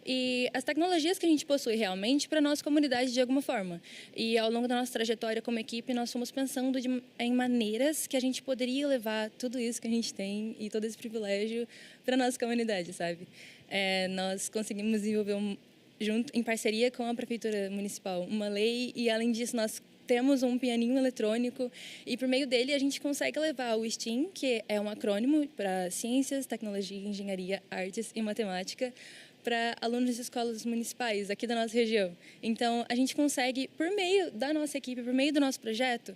e as tecnologias que a gente possui realmente para a nossa comunidade de alguma forma. E ao longo da nossa trajetória como equipe, nós fomos pensando em maneiras que a gente poderia levar tudo isso que a gente tem e todo esse privilégio para a nossa comunidade, sabe? Nós conseguimos desenvolver, junto, em parceria com a Prefeitura Municipal, uma lei e, além disso, nós temos um pianinho eletrônico e, por meio dele, a gente consegue levar o STEAM, que é um acrônimo para Ciências, Tecnologia, Engenharia, Artes e Matemática, para alunos de escolas municipais aqui da nossa região. Então, a gente consegue, por meio da nossa equipe, por meio do nosso projeto,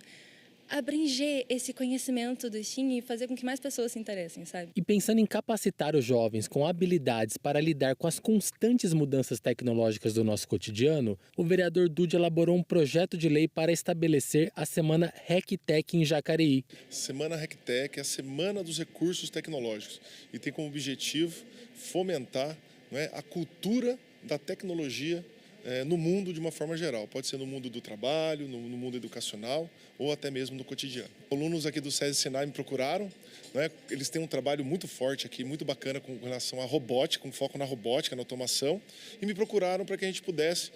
abranger esse conhecimento do STEAM e fazer com que mais pessoas se interessem, sabe? E pensando em capacitar os jovens com habilidades para lidar com as constantes mudanças tecnológicas do nosso cotidiano, o vereador Dude elaborou um projeto de lei para estabelecer a Semana RecTech em Jacareí. Semana RecTech é a Semana dos Recursos Tecnológicos e tem como objetivo fomentar, a cultura da tecnologia no mundo de uma forma geral. Pode ser no mundo do trabalho, no mundo educacional ou até mesmo no cotidiano. Alunos aqui do SESI e Senai me procuraram, eles têm um trabalho muito forte aqui, muito bacana com relação à robótica, com foco na robótica, na automação, e me procuraram para que a gente pudesse,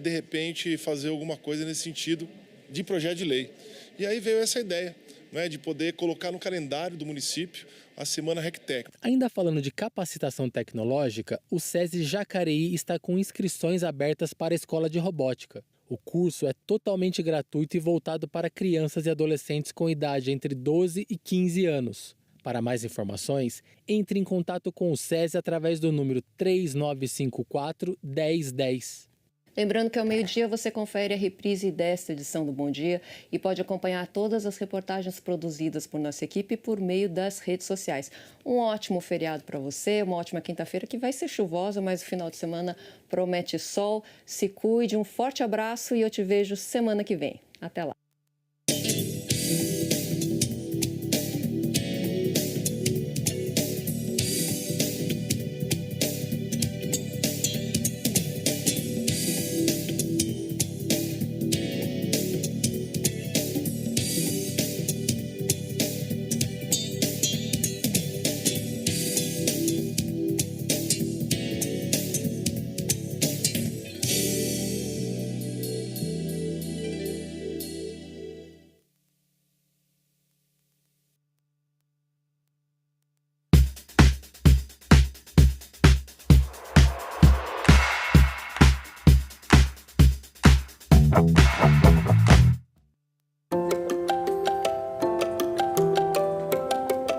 de repente, fazer alguma coisa nesse sentido de projeto de lei. E aí veio essa ideia, de poder colocar no calendário do município a Semana RecTech. Ainda falando de capacitação tecnológica, o SESI Jacareí está com inscrições abertas para a escola de robótica. O curso é totalmente gratuito e voltado para crianças e adolescentes com idade entre 12 e 15 anos. Para mais informações, entre em contato com o SESI através do número 3954 1010. Lembrando que ao meio-dia você confere a reprise desta edição do Bom Dia e pode acompanhar todas as reportagens produzidas por nossa equipe por meio das redes sociais. Um ótimo feriado para você, uma ótima quinta-feira que vai ser chuvosa, mas o final de semana promete sol. Se cuide, um forte abraço e eu te vejo semana que vem. Até lá.